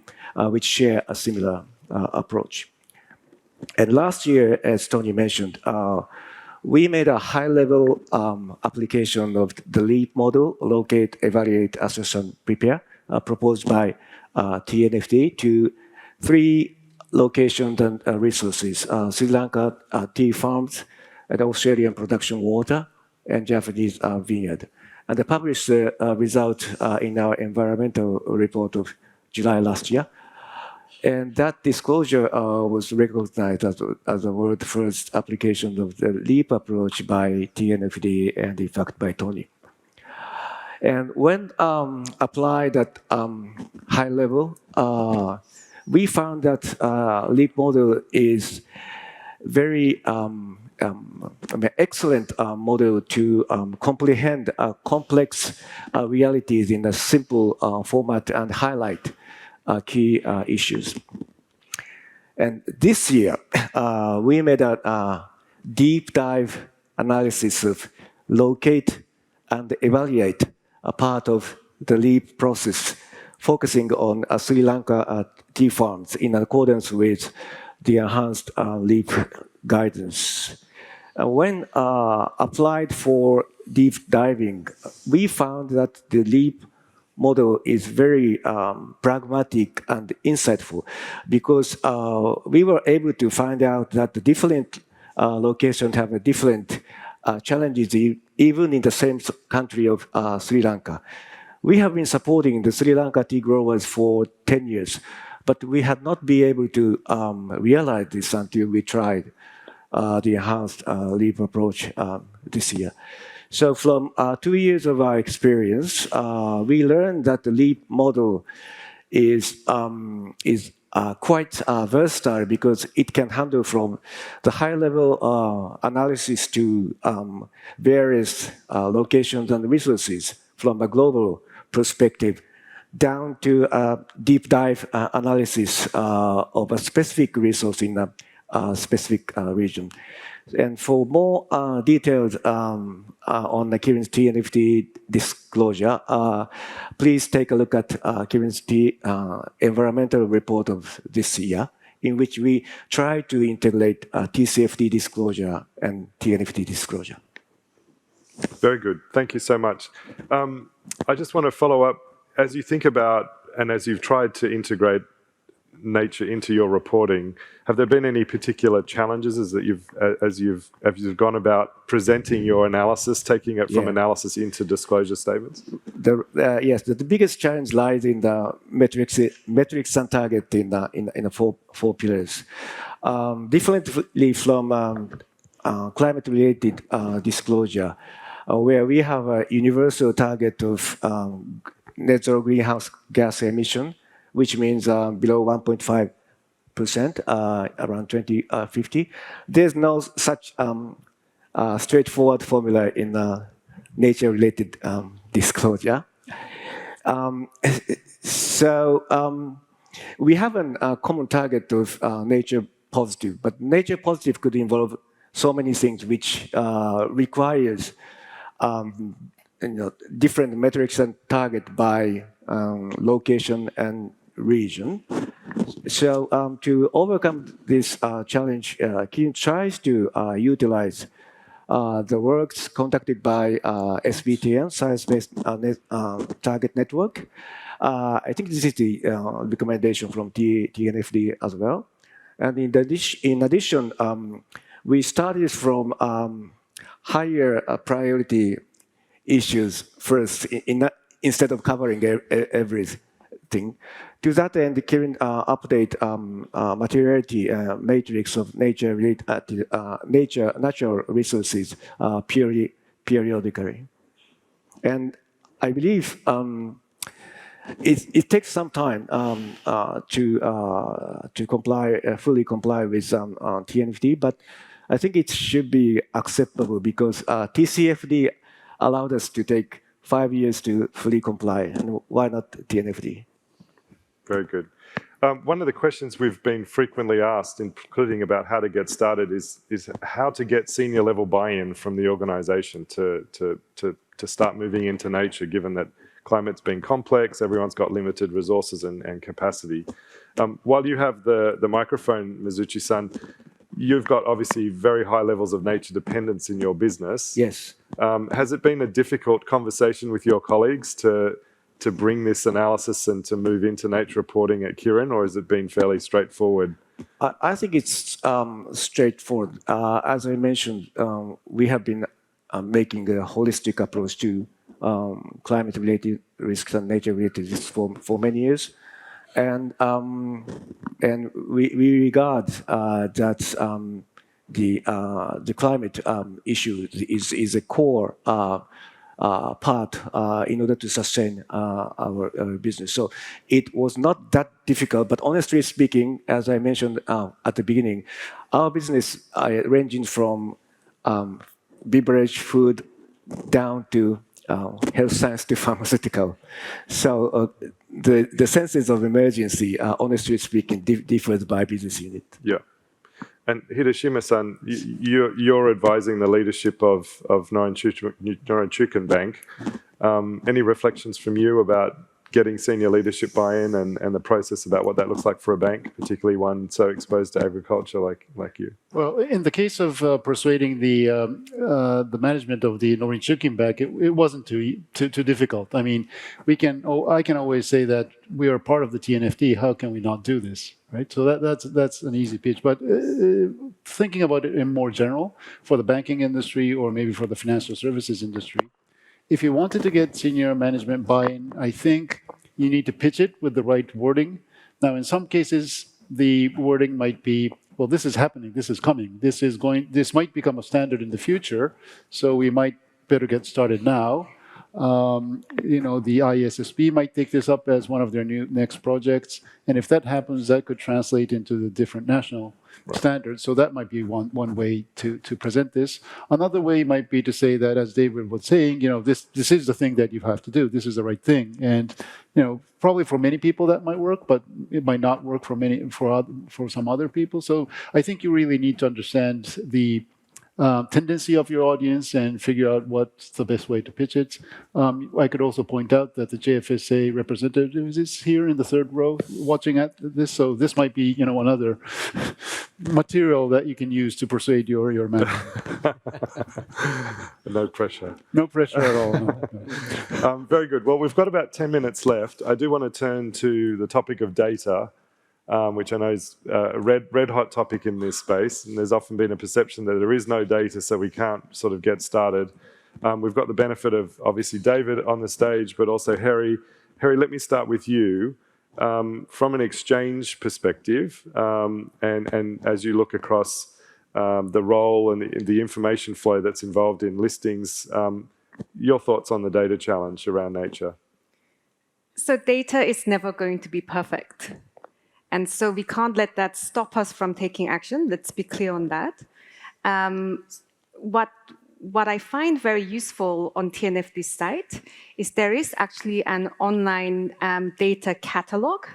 G: which share a similar approach. And last year, as Tony mentioned, we made a high-level application of the LEAP model, locate, evaluate, assess, and prepare, proposed by TNFD to 3 locations and resources, Sri Lanka tea farms, and Australian production water, and Japanese vineyard. And they published the result in our environmental report of July last year. And that disclosure was recognized as the world's first application of the LEAP approach by TNFD and, in fact, by Tony. And when applied at high level, we found that LEAP model is very excellent model to comprehend complex realities in a simple format and highlight key issues. And this year, we made a deep dive analysis of locate and evaluate a part of the LEAP process, focusing on Sri Lanka tea farms in accordance with the enhanced LEAP guidance. When applied for deep diving, we found that the LEAP model is very pragmatic and insightful because we were able to find out that the different locations have a different challenges even in the same country of Sri Lanka. We have been supporting the Sri Lanka tea growers for 10 years, but we had not been able to realize this until we tried the enhanced LEAP approach this year. So from 2 years of our experience, we learned that the LEAP model is quite versatile because it can handle from the high-level analysis to various locations and resources from a global perspective down to a deep dive analysis of a specific resource in a specific region. And for more details on the Kirin's TNFD disclosure, please take a look at Kirin's environmental report of this year, in which we try to integrate TCFD disclosure and TNFD disclosure.
A: Very good. Thank you so much. I just want to follow up, as you think about and as you've tried to integrate nature into your reporting, have there been any particular challenges as you've gone about presenting your analysis, taking it from analysis into disclosure statements?
G: Yes, the biggest challenge lies in the metrics and target in the four pillars. Differently from climate-related disclosure, where we have a universal target of net zero greenhouse gas emission, which means below 1.5% around 2050. There's no such straightforward formula in nature-related disclosure. We have a common target of nature positive, but nature positive could involve so many things which requires different metrics and target by location and region. So to overcome this challenge, Kirin tries to utilize the works conducted by SBTN, Science-Based Target Network. I think this is the recommendation from TNFD as well. And in addition, we started from higher priority issues first, instead of covering everything. To that end, Kirin update materiality matrix of natural resources periodically. And I believe it takes some time to fully comply with TNFD, but I think it should be acceptable because TCFD allowed us to take 5 years to fully comply, and why not TNFD?
A: Very good. One of the questions we've been frequently asked, including about how to get started, is how to get senior level buy-in from the organization to start moving into nature, given that climate's been complex, everyone's got limited resources and capacity. While you have the microphone, Mizouchi-san, you've got obviously very high levels of nature dependence in your business.
G: Yes.
A: Has it been a difficult conversation with your colleagues to bring this analysis and to move into nature reporting at Kirin, or has it been fairly straightforward?
G: I think it's straightforward. As I mentioned, we have been making a holistic approach to climate-related risks and nature-related risks for many years. And we regard that the climate issue is a core part in order to sustain our business. So it was not that difficult, but honestly speaking, as I mentioned at the beginning, our business ranging from beverage, food, down to health science to pharmaceutical. So the senses of emergency, honestly speaking, differs by business unit.
A: Yeah. And Hideshima-san, you're advising the leadership of Norinchukin Bank. Any reflections from you about getting senior leadership buy-in and the process about what that looks like for a bank, particularly one so exposed to agriculture like you?
D: Well, in the case of persuading the management of the Norinchukin Bank, it wasn't too difficult. I mean, I can always say that we are part of the TNFD. How can we not do this, right? So that's an easy pitch. But thinking about it in more general, for the banking industry or maybe for the financial services industry, if you wanted to get senior management buy-in, I think you need to pitch it with the right wording. Now, in some cases, the wording might be, well, this is happening, this is coming, this might become a standard in the future, so we might better get started now. The ISSB might take this up as one of their next projects. And if that happens, that could translate into the different national standards. So that might be one way to present this. Another way might be to say that, as David was saying, this is the thing that you have to do. This is the right thing. And probably for many people that might work, but it might not work for some other people. So I think you really need to understand the tendency of your audience and figure out what's the best way to pitch it. I could also point out that the JFSA representative is here in the third row watching at this, so this might be another material that you can use to persuade your man.
A: No pressure.
D: No pressure at all. No.
A: Very good. Well, we've got about 10 minutes left. I do want to turn to the topic of data, which I know is a red hot topic in this space, and there's often been a perception that there is no data, so we can't sort of get started. We've got the benefit of obviously David on the stage, but also Herry. Herry, let me start with you. From an exchange perspective, and as you look across the role and the information flow that's involved in listings, your thoughts on the data challenge around nature?
F: So data is never going to be perfect. And so we can't let that stop us from taking action. Let's be clear on that. What I find very useful on TNFD's site is there is actually an online data catalog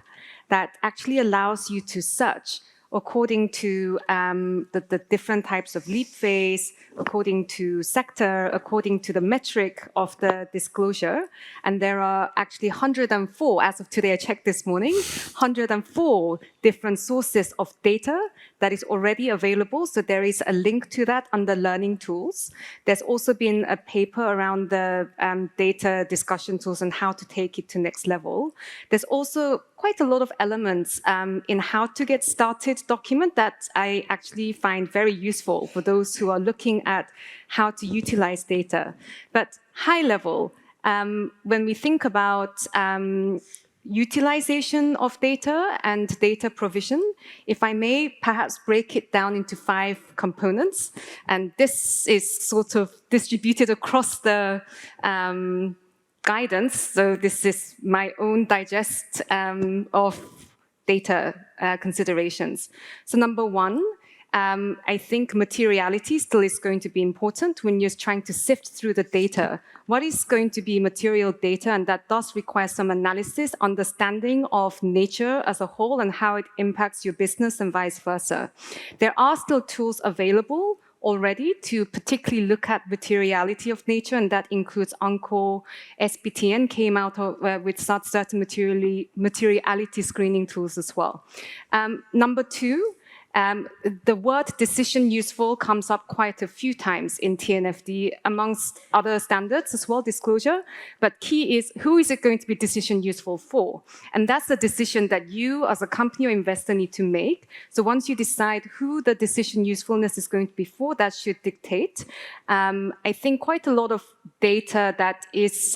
F: that actually allows you to search according to the different types of leap phase, according to sector, according to the metric of the disclosure. And there are actually 104, as of today, I checked this morning, 104 different sources of data that is already available. So there is a link to that under learning tools. There's also been a paper around the data discussion tools and how to take it to next level. There's also quite a lot of elements in how to get started document that I actually find very useful for those who are looking at how to utilize data. But high level, when we think about utilization of data and data provision, if I may perhaps break it down into 5 components, and this is sort of distributed across the guidance. So this is my own digest of data considerations. So number 1, I think materiality still is going to be important when you're trying to sift through the data. What is going to be material data? And that does require some analysis, understanding of nature as a whole and how it impacts your business and vice versa. There are still tools available already to particularly look at materiality of nature, and that includes UNCOR. SBTN came out with certain materiality screening tools as well. Number 2, the word decision useful comes up quite a few times in TNFD amongst other standards as well, disclosure. But key is, who is it going to be decision useful for? And that's the decision that you as a company or investor need to make. So once you decide who the decision usefulness is going to be for, that should dictate. I think quite a lot of data that is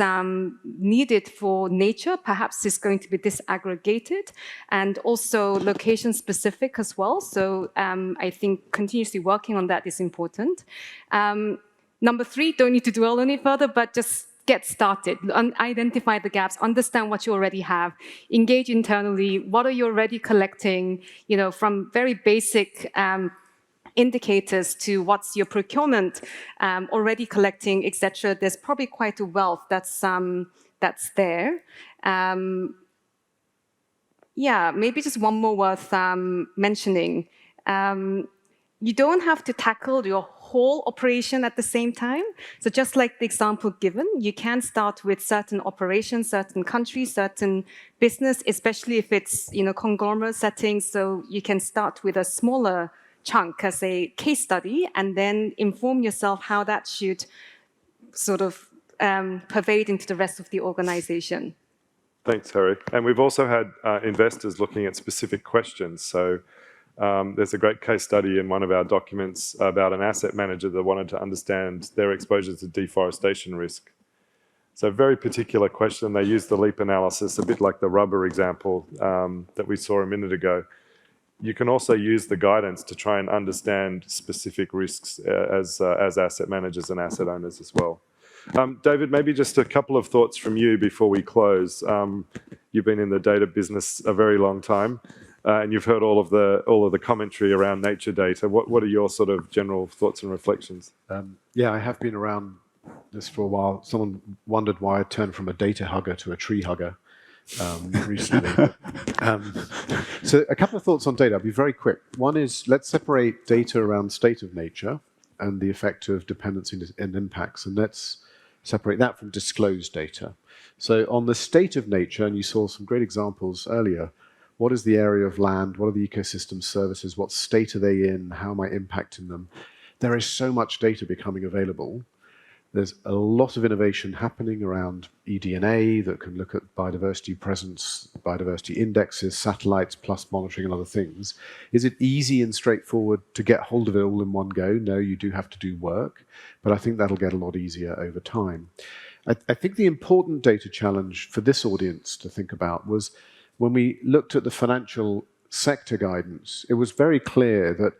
F: needed for nature perhaps is going to be disaggregated and also location specific as well. So I think continuously working on that is important. Number 3, don't need to dwell on it further, but just get started, identify the gaps, understand what you already have, engage internally. What are you already collecting? From very basic indicators to what's your procurement already collecting, etc. There's probably quite a wealth that's there. Yeah, maybe just one more worth mentioning. You don't have to tackle your whole operation at the same time. So just like the example given, you can start with certain operations, certain countries, certain business, especially if it's conglomerate settings. So you can start with a smaller chunk as a case study and then inform yourself how that should sort of pervade into the rest of the organization.
A: Thanks, Herry. And we've also had investors looking at specific questions. So there's a great case study in one of our documents about an asset manager that wanted to understand their exposure to deforestation risk. So a very particular question. They used the leap analysis, a bit like the rubber example that we saw a minute ago. You can also use the guidance to try and understand specific risks as asset managers and asset owners as well. David, maybe just a couple of thoughts from you before we close. You've been in the data business a very long time, and you've heard all of the commentary around nature data. What are your sort of general thoughts and reflections?
B: Yeah, I have been around this for a while. Someone wondered why I turned from a data hugger to a tree hugger recently. So a couple of thoughts on data. I'll be very quick. One is, let's separate data around state of nature and the effect of dependency and impacts, and let's separate that from disclosed data. So on the state of nature, and you saw some great examples earlier, what is the area of land? What are the ecosystem services? What state are they in? How am I impacting them? There is so much data becoming available. There's a lot of innovation happening around eDNA that can look at biodiversity presence, biodiversity indexes, satellites, plus monitoring and other things. Is it easy and straightforward to get hold of it all in one go? No, you do have to do work, but I think that'll get a lot easier over time. I think the important data challenge for this audience to think about was when we looked at the financial sector guidance, it was very clear that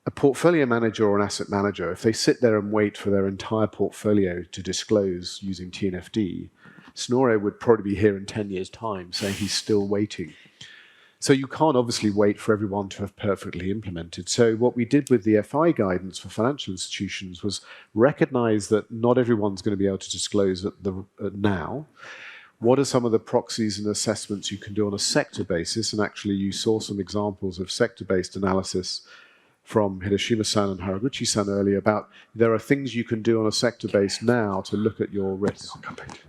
B: a portfolio manager or an asset manager, if they sit there and wait for their entire portfolio to disclose using TNFD, Snorre would probably be here in 10 years' time saying he's still waiting. So you can't obviously wait for everyone to have perfectly implemented. So what we did with the FI guidance for financial institutions was recognize that not everyone's going to be able to disclose at now. What are some of the proxies and assessments you can do on a sector basis? And actually you saw some examples of sector-based analysis from Hideshima-san and Haraguchi-san earlier about there are things you can do on a sector base now to look at your risks.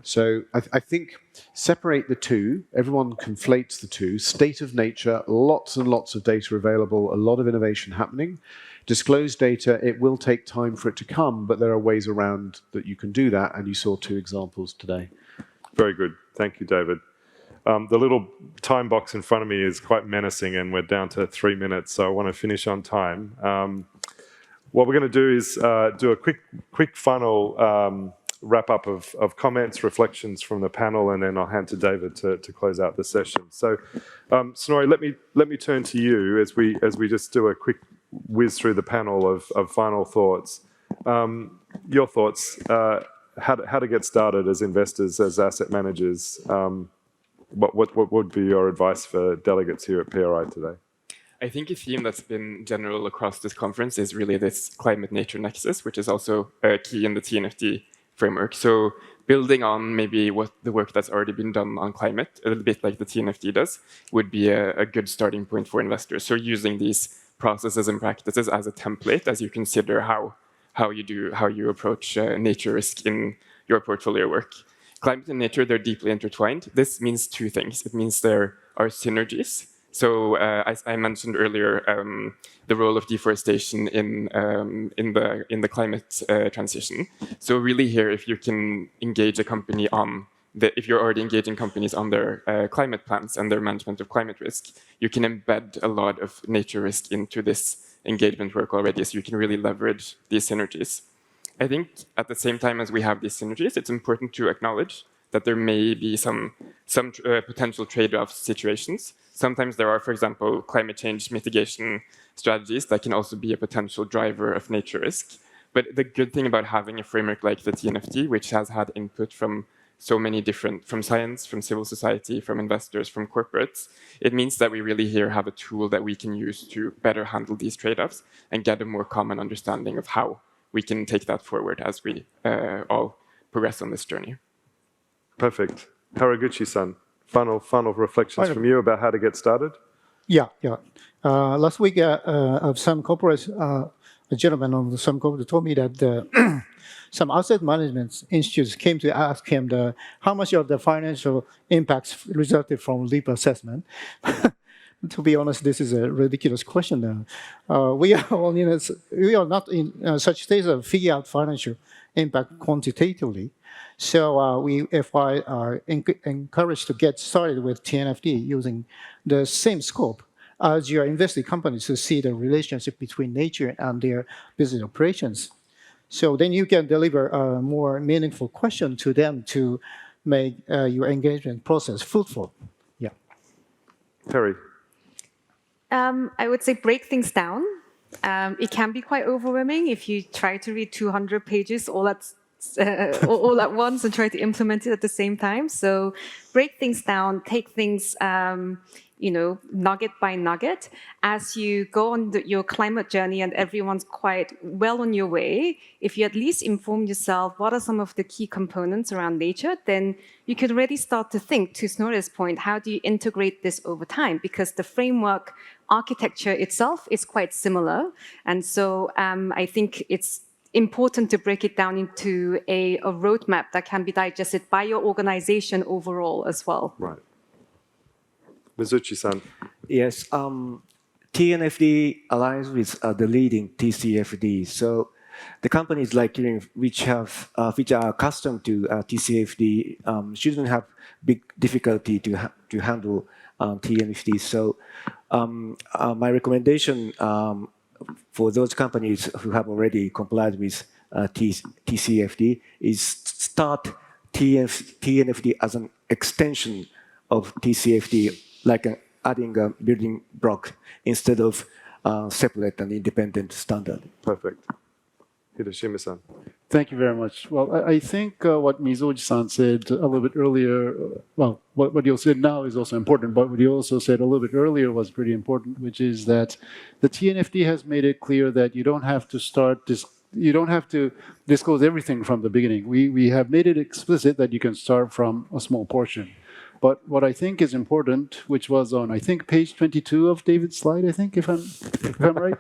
B: So I think separate the two. Everyone conflates the two. State of nature, lots and lots of data available, a lot of innovation happening. Disclosed data, it will take time for it to come, but there are ways around that you can do that, and you saw two examples today.
A: Very good. Thank you, David. The little time box in front of me is quite menacing, and we're down to 3 minutes, so I want to finish on time. What we're going to do is do a quick final wrap-up of comments, reflections from the panel, and then I'll hand to David to close out the session. So, Snorre, let me turn to you as we just do a quick whiz through the panel of final thoughts. Your thoughts, how to get started as investors, as asset managers. What would be your advice for delegates here at PRI today?
C: I think a theme that's been general across this conference is really this climate-nature nexus, which is also key in the TNFD framework. So building on maybe what the work that's already been done on climate, a little bit like the TNFD does, would be a good starting point for investors. So using these processes and practices as a template as you consider how you approach nature risk in your portfolio work. Climate and nature, they're deeply intertwined. This means two things. It means there are synergies. So as I mentioned earlier, the role of deforestation in the climate transition. So really here, if you can engage a company if you're already engaging companies on their climate plans and their management of climate risk, you can embed a lot of nature risk into this engagement work already, so you can really leverage these synergies. I think at the same time as we have these synergies, it's important to acknowledge that there may be some potential trade-off situations. Sometimes there are, for example, climate change mitigation strategies that can also be a potential driver of nature risk. But the good thing about having a framework like the TNFD, which has had input from so many different, from science, from civil society, from investors, from corporates, it means that we really here have a tool that we can use to better handle these trade-offs and get a more common understanding of how we can take that forward as we all progress on this journey. Perfect.
A: Haraguchi-san, final reflections from you about how to get started?
E: Yeah. Last week, some corporates, a gentleman on some corporate told me that some asset management institutes came to ask him how much of the financial impacts resulted from LEAP assessment. To be honest, this is a ridiculous question. We are not in such stage of figure out financial impact quantitatively. So we FI are encouraged to get started with TNFD using the same scope as your investing companies to see the relationship between nature and their business operations. So then you can deliver a more meaningful question to them to make your engagement process fruitful. Yeah.
A: Herry.
F: I would say break things down. It can be quite overwhelming if you try to read 200 pages all at all at once and try to implement it at the same time. So break things down, take things, nugget by nugget. As you go on your climate journey and everyone's quite well on your way, if you at least inform yourself what are some of the key components around nature, then you can already start to think, to Snorre's point, how do you integrate this over time? Because the framework architecture itself is quite similar. And so I think it's important to break it down into a roadmap that can be digested by your organization overall as well.
A: Right. Mizouchi-san.
G: Yes, TNFD aligns with the leading TCFD. So the companies like Kirin, which are accustomed to TCFD, shouldn't have big difficulty to handle TNFD. So my recommendation for those companies who have already complied with TCFD is start TNFD as an extension of TCFD, like adding a building block instead of separate and independent standard.
A: Perfect. Hideshima-san.
D: Thank you very much. Well, I think what Mizouchi-san said a little bit earlier, well, what you said now is also important, but what you also said a little bit earlier was pretty important, which is that the TNFD has made it clear that you don't have to start this. You don't have to disclose everything from the beginning. We have made it explicit that you can start from a small portion. But what I think is important, which was on, I think, page 22 of David's slide, I think, if I'm right.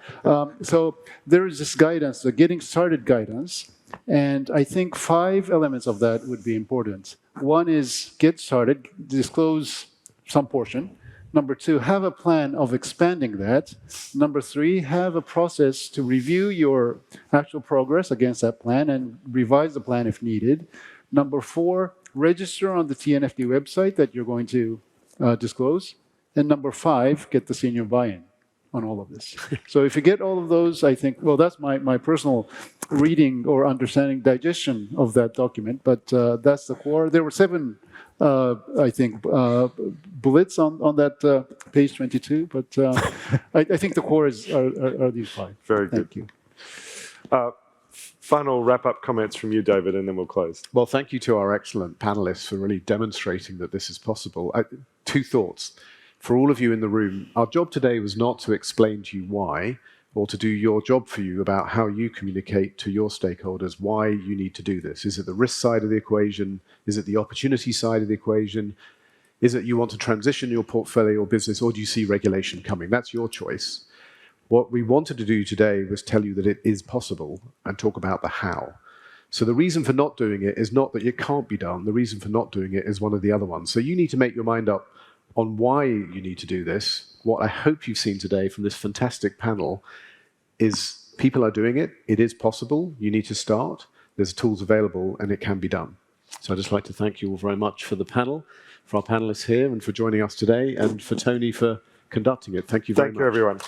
D: So there is this guidance, the getting started guidance, and I think 5 elements of that would be important. One is get started, disclose some portion. Number 2, have a plan of expanding that. Number 3, have a process to review your actual progress against that plan and revise the plan if needed. Number 4, register on the TNFD website that you're going to disclose. And number 5, get the senior buy-in on all of this. So if you get all of those, I think, well, that's my personal reading or understanding, digestion of that document. But that's the core. There were 7, I think, bullets on that page 22. But I think the core are these 5.
A: Very good.
D: Thank you.
A: Final wrap-up comments from you, David, and then we'll close.
B: Well, thank you to our excellent panelists for really demonstrating that this is possible. 2 thoughts. For all of you in the room, our job today was not to explain to you why, or to do your job for you about how you communicate to your stakeholders why you need to do this. Is it the risk side of the equation? Is it the opportunity side of the equation? Is it you want to transition your portfolio or business, or do you see regulation coming? That's your choice. What we wanted to do today was tell you that it is possible and talk about the how. So the reason for not doing it is not that it can't be done. The reason for not doing it is one of the other ones. So you need to make your mind up on why you need to do this. What I hope you've seen today from this fantastic panel is people are doing it. It is possible. You need to start. There's tools available and it can be done. So I'd just like to thank you all very much for the panel, for our panelists here and for joining us today, and for Tony for conducting it. Thank you very much.
A: Thank you, everyone.